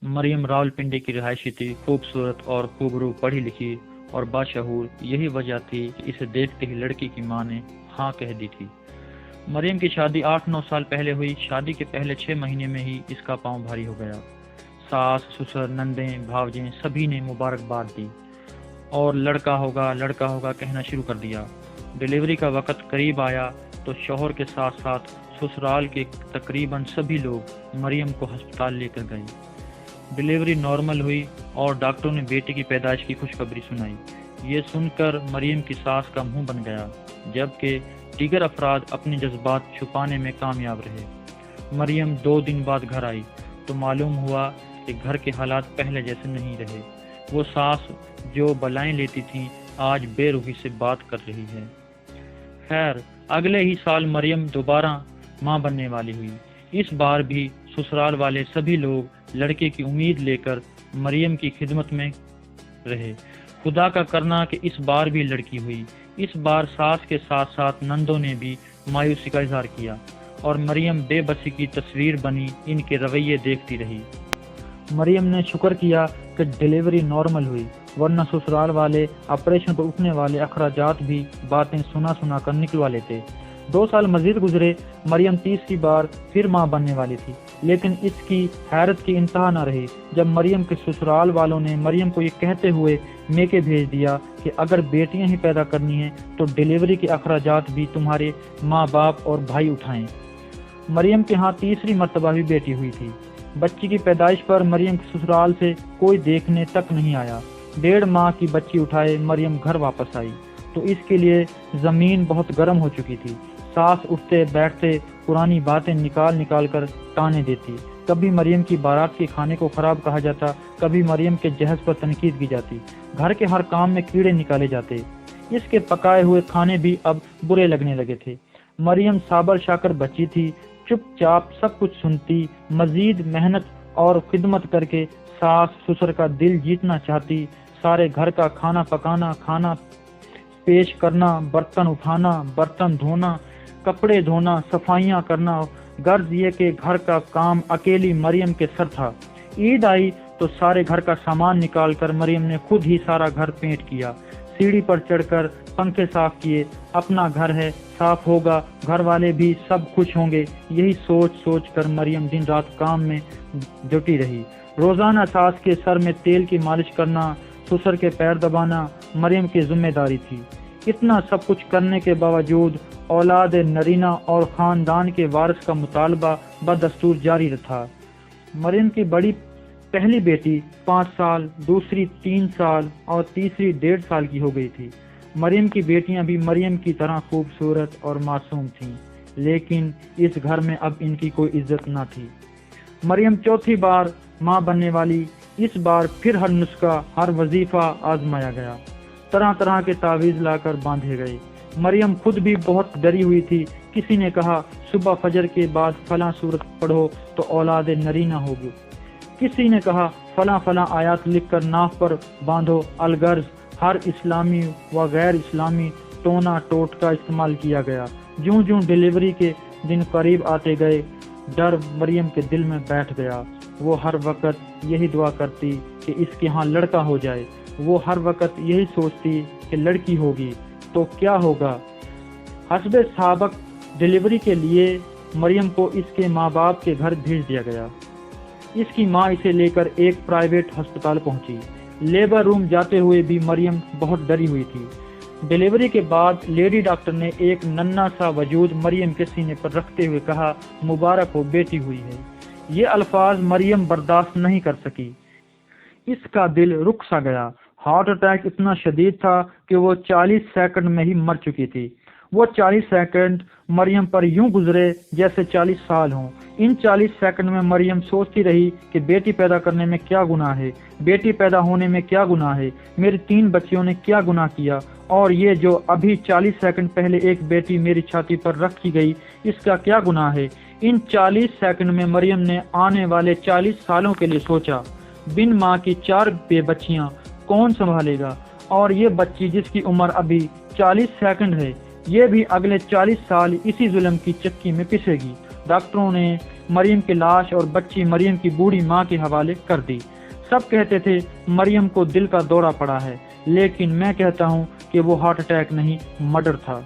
مریم راولپنڈی کی رہائشی تھی، خوبصورت اور خوبرو، پڑھی لکھی اور باشعور۔ یہی وجہ تھی کہ اسے دیکھتے ہی لڑکی کی ماں نے ہاں کہہ دی تھی۔ مریم کی شادی 8-9 سال پہلے ہوئی۔ شادی کے پہلے 6 مہینے میں ہی اس کا پاؤں بھاری ہو گیا۔ ساس، سسر، نندیں، بھاوجیں سبھی نے مبارکباد دی اور لڑکا ہوگا کہنا شروع کر دیا۔ ڈیلیوری کا وقت قریب آیا تو شوہر کے ساتھ ساتھ سسرال کے تقریباً سبھی لوگ مریم کو ہسپتال لے کر گئے۔ ڈیلیوری نارمل ہوئی اور ڈاکٹروں نے بیٹی کی پیدائش کی خوشخبری سنائی۔ یہ سن کر مریم کی ساس کا منہ بن گیا، جبکہ دیگر افراد اپنے جذبات چھپانے میں کامیاب رہے۔ مریم 2 دن بعد گھر آئی تو معلوم ہوا کہ گھر کے حالات پہلے جیسے نہیں رہے۔ وہ ساس جو بلائیں لیتی تھی آج بے روحی سے بات کر رہی ہے۔ خیر، اگلے ہی سال مریم دوبارہ ماں بننے والی ہوئی۔ اس بار بھی سسرال والے سبھی لوگ لڑکے کی امید لے کر مریم کی خدمت میں رہے۔ خدا کا کرنا کہ اس بار بھی لڑکی ہوئی۔ اس بار ساس کے ساتھ ساتھ نندوں نے بھی مایوسی کا اظہار کیا اور مریم بے بسی کی تصویر بنی ان کے رویے دیکھتی رہی۔ مریم نے شکر کیا کہ ڈیلیوری نارمل ہوئی، ورنہ سسرال والے آپریشن پر اٹھنے والے اخراجات بھی باتیں سنا کر نکلوا لیتے۔ 2 سال مزید گزرے۔ مریم تیسری بار پھر ماں بننے والی تھی، لیکن اس کی حیرت کی انتہا نہ رہی جب مریم کے سسرال والوں نے مریم کو یہ کہتے ہوئے میکے بھیج دیا کہ اگر بیٹیاں ہی پیدا کرنی ہیں تو ڈیلیوری کے اخراجات بھی تمہارے ماں باپ اور بھائی اٹھائیں۔ مریم کے ہاں تیسری مرتبہ بھی بیٹی ہوئی تھی۔ بچی کی پیدائش پر مریم کے سسرال سے کوئی دیکھنے تک نہیں آیا۔ 1.5 ماہ کی بچی اٹھائے مریم گھر واپس آئی تو اس کے لیے زمین بہت گرم ہو چکی تھی۔ ساس اٹھتے بیٹھتے پرانی باتیں نکال کر تانے دیتی۔ کبھی مریم کی بارات کے کھانے کو خراب کہا جاتا، کبھی مریم کے جہیز پر تنقید کی جاتی۔ گھر کے ہر کام میں کیڑے نکالے جاتے۔ اس کے پکائے ہوئے کھانے بھی اب برے لگنے لگے تھے۔ مریم صابر شاکر بچی تھی، چپ چاپ سب کچھ سنتی، مزید محنت اور خدمت کر کے ساس سسر کا دل جیتنا چاہتی۔ سارے گھر کا کھانا پکانا، کھانا پیش کرنا، برتن اٹھانا، برتن دھونا، کپڑے دھونا، صفائیاں کرنا، غرض یہ کہ گھر کا کام اکیلی مریم کے سر تھا۔ عید آئی تو سارے گھر کا سامان نکال کر مریم نے خود ہی سارا گھر پینٹ کیا، سیڑھی پر چڑھ کر پنکھے صاف کیے۔ اپنا گھر ہے، صاف ہوگا، گھر والے بھی سب خوش ہوں گے، یہی سوچ کر مریم دن رات کام میں جٹی رہی۔ روزانہ ساس کے سر میں تیل کی مالش کرنا، سسر کے پیر دبانا مریم کی ذمہ داری تھی۔ اتنا سب کچھ کرنے کے باوجود اولاد نرینہ اور خاندان کے وارث کا مطالبہ بدستور جاری تھا۔ مریم کی پہلی بیٹی 5 سال، دوسری 3 سال اور تیسری 1.5 سال کی ہو گئی تھی۔ مریم کی بیٹیاں بھی مریم کی طرح خوبصورت اور معصوم تھیں، لیکن اس گھر میں اب ان کی کوئی عزت نہ تھی۔ مریم چوتھی بار ماں بننے والی۔ اس بار پھر ہر نسخہ، ہر وظیفہ آزمایا گیا، طرح طرح کے تعویذ لا کر باندھے گئے۔ مریم خود بھی بہت ڈری ہوئی تھی۔ کسی نے کہا صبح فجر کے بعد فلاں سورت پڑھو تو اولاد نرینہ ہوگی، کسی نے کہا فلاں آیات لکھ کر ناف پر باندھو۔ الغرض ہر اسلامی و غیر اسلامی ٹونا ٹوٹکا استعمال کیا گیا۔ جوں ڈیلیوری کے دن قریب آتے گئے، ڈر مریم کے دل میں بیٹھ گیا۔ وہ ہر وقت یہی دعا کرتی کہ اس کے ہاں لڑکا ہو جائے۔ وہ ہر وقت یہی سوچتی کہ لڑکی ہوگی تو کیا ہوگا۔ حسب سابق ڈیلیوری کے لیے مریم کو اس کے ماں باپ کے گھر بھیج دیا گیا۔ اس کی ماں اسے لے کر ایک پرائیویٹ ہسپتال پہنچی۔ لیبر روم جاتے ہوئے بھی مریم بہت ڈری ہوئی تھی۔ ڈیلیوری کے بعد لیڈی ڈاکٹر نے ایک ننھا سا وجود مریم کے سینے پر رکھتے ہوئے کہا مبارک ہو، بیٹی ہوئی ہے۔ یہ الفاظ مریم برداشت نہیں کر سکی۔ اس کا دل رک سا گیا۔ ہارٹ اٹیک اتنا شدید تھا کہ وہ 40 سیکنڈ میں ہی مر چکی تھی۔ وہ 40 سیکنڈ مریم پر یوں گزرے جیسے 40 سال ہوں۔ ان 40 سیکنڈ میں مریم سوچتی رہی کہ بیٹی پیدا کرنے میں کیا گناہ ہے، بیٹی پیدا ہونے میں کیا گناہ ہے، میری 3 بچیوں نے کیا گناہ کیا، اور یہ جو ابھی 40 سیکنڈ پہلے ایک بیٹی میری چھاتی پر رکھی گئی، اس کا کیا گناہ ہے۔ ان 40 سیکنڈ میں مریم نے آنے والے 40 سالوں کے لیے سوچا۔ بن ماں کی 4 بے بچیاں کون سنبھالے گا، اور یہ بچی جس کی عمر ابھی 40 سیکنڈ ہے، یہ بھی اگلے 40 سال اسی ظلم کی چکی میں پسے گی۔ ڈاکٹروں نے مریم کی لاش اور بچی مریم کی بوڑھی ماں کے حوالے کر دی۔ سب کہتے تھے مریم کو دل کا دورہ پڑا ہے، لیکن میں کہتا ہوں کہ وہ ہارٹ اٹیک نہیں، مرڈر تھا۔